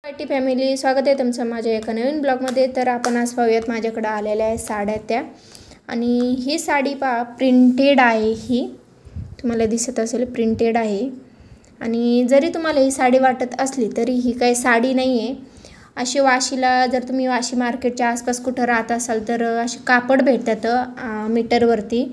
Party family, स्वागत आहे तुमचं माझ्या एका नवीन ब्लॉगमध्ये। तर आपण आज पाहूयात माझ्याकडे आलेल्या आहे साड्या त्या। आणि ही साडी पहा, प्रिंटेड आहे। ही तुम्हाला दिसत असेल प्रिंटेड आहे। आणि जरी तुम्हाला ही साडी वाटत असली तरी ही काही साडी नाही आहे। अशी वाशीला जर तुम्ही वाशी मार्केटच्या आसपास कुठं राहत असाल तर असे कापड भेटतात मीटरवरती।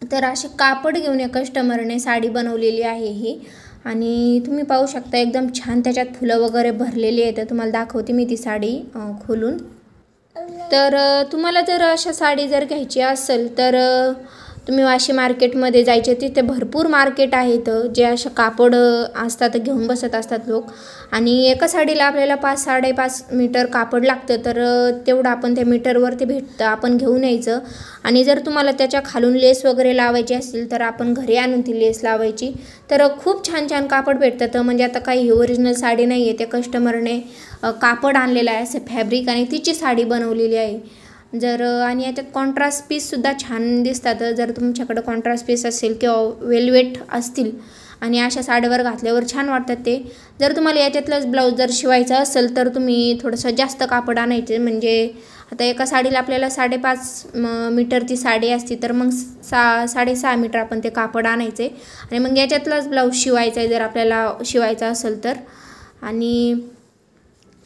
तर असे कापड घेऊन या कस्टमरने साडी बनवलेली आहे ही। आणि तुम्ही पाहू शकता एकदम छान त्याच्यात फुलं वगैरे भरलेली आहेत। तुम्हाला दाखवते मी ती साडी खोलून। तर तुम्हाला जर अशा साडी जर घ्यायची असेल तर तुम्ही वाशी मार्केटमध्ये जायचे। तिथे भरपूर मार्केट आहेत जे अशा कापड असतात घेऊन बसत असतात लोक। आणि एका साडीला आपल्याला 5-5.5 मीटर कापड लागतं। तर तेवढं आपण त्या मीटरवरती भेटतं, आपण घेऊन यायचं। आणि जर तुम्हाला त्याच्या खालून लेस वगैरे लावायची असेल तर आपण घरी आणून ती लेस लावायची। तर खूप छान छान कापड भेटतं। म्हणजे आता काही ओरिजिनल साडी नाही आहे, त्या कस्टमरने कापड आणलेलं आहे असं फॅब्रिक आणि तिची साडी बनवलेली आहे। जर आणि याच्यात कॉन्ट्रास्ट पीससुद्धा छान दिसतात। जर तुमच्याकडे कॉन्ट्रास्ट पीस असेल किंवा वेलवेट असतील आणि अशा साडीवर घातल्यावर छान वाटतात ते। जर तुम्हाला याच्यातलंच ब्लाऊज जर शिवायचा असेल तर तुम्ही थोडंसं जास्त कापड आणायचे। म्हणजे आता एका साडीला आपल्याला 5.5 मीटरची साडी असती तर मग 6.5 मीटर आपण ते कापड आणायचे आणि मग याच्यातलाच ब्लाऊज शिवायचा आहे जर आपल्याला शिवायचा असेल तर। आणि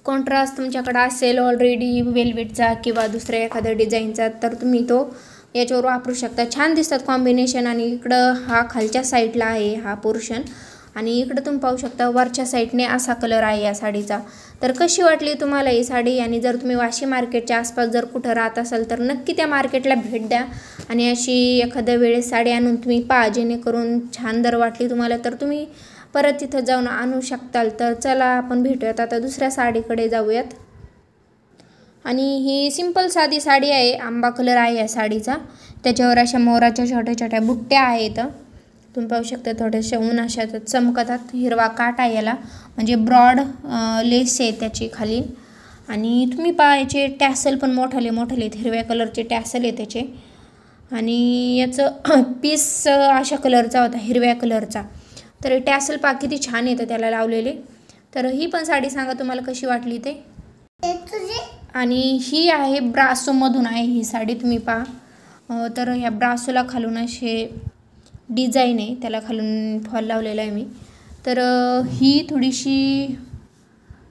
कॉन्ट्रास्ट तुमच्याकडे असेल ऑलरेडी वेलवेटचा किंवा दुसऱ्या एखाद्या डिझाईनचा तर तुम्ही तो याच्यावर वापरू शकता। छान दिसतात कॉम्बिनेशन। आणि इकडं हा खालच्या साईडला आहे हा पोर्शन आणि इकडं तुम्ही पाहू शकता वरच्या साईडने असा कलर आहे या साडीचा। तर कशी वाटली तुम्हाला ही साडी? आणि जर तुम्ही वाशी मार्केटच्या आसपास जर कुठं राहत असाल तर नक्की त्या मार्केटला भेट द्या आणि अशी एखाद्या वेळेस साडी आणून तुम्ही पहा, जेणेकरून छान जर वाटली तुम्हाला तर तुम्ही परत तिथं जाऊन आणू शकताल। तर चला आपण भेटूयात आता दुसऱ्या साडीकडे जाऊयात। आणि ही सिंपल साधी साडी आहे, आंबा कलर आहे या साडीचा। त्याच्यावर अशा मोराच्या छोट्या छोट्या बुट्ट्या आहेत। तुम्ही पाहू शकता थोड्याशा उन्हाशात चमकतात। हिरवा काट आहे याला, म्हणजे ब्रॉड लेस आहे त्याची खाली। आणि तुम्ही पाहायचे टॅसल पण मोठाले मोठाले हिरव्या कलरचे टॅसल आहे त्याचे। आणि याचं पीस अशा कलरचा होता, हिरव्या कलरचा। तर टॅसल पहा किती छान येतं त्याला लावलेले। तर ही पण साडी सांगा तुम्हाला कशी वाटली ते। आणि ही आहे ब्रासोमधून आहे ही साडी, तुम्ही पहा। तर ह्या ब्रासोला खालून असे डिझाईन आहे, त्याला खालून फॉल लावलेला आहे मी। तर ही थोडीशी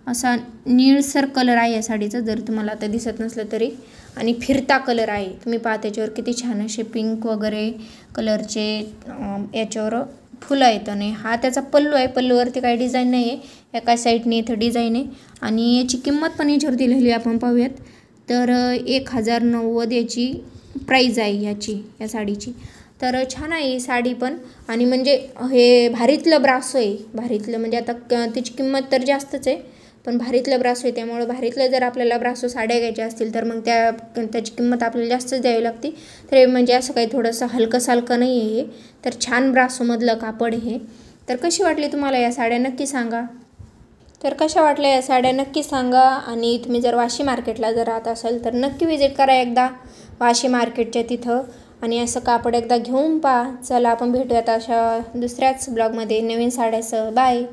असा निळसर कलर आहे या साडीचा, जर तुम्हाला आता दिसत नसलं तरी। आणि फिरता कलर आहे, तुम्ही पहा त्याच्यावर किती छान असे पिंक वगैरे कलरचे याच्यावर फुलं आहेत। आणि हा त्याचा पल्लू आहे, पल्लूवरती काही डिझाईन नाही आहे, एका साईडने इथं डिझाईन आहे। आणि याची किंमत पण याच्यावर दिलेली आपण पाहूयात। तर 1090 याची प्राईज आहे या साडीची। तर छान आहे ही साडी पण। आणि म्हणजे हे भारीतलं ब्रासो आहे, भारीतलं म्हणजे आता त्याची किंमत तर जास्तच आहे पण भारीतलं ब्रासो आहे, त्यामुळे भारीतलं जर आपल्याला ब्रासो साड्या घ्यायच्या असतील तर मग त्याची किंमत आपल्याला जास्तच द्यावी लागते। तर म्हणजे असं काही थोडंसं हलकं नाही आहे हे, तर छान ब्रासोमधलं कापड हे। तर कशी वाटली तुम्हाला या साड्या नक्की सांगा। तर कशा वाटल्या या साड्या नक्की सांगा। आणि तुम्ही जर वाशी मार्केटला जर राहत असाल तर नक्की विजिट करा एकदा वाशी मार्केटच्या तिथं आणि असं कापड एकदा घेऊन पहा। चला आपण भेटूयात अशा दुसऱ्याच ब्लॉगमध्ये नवीन साड्यासह। बाय।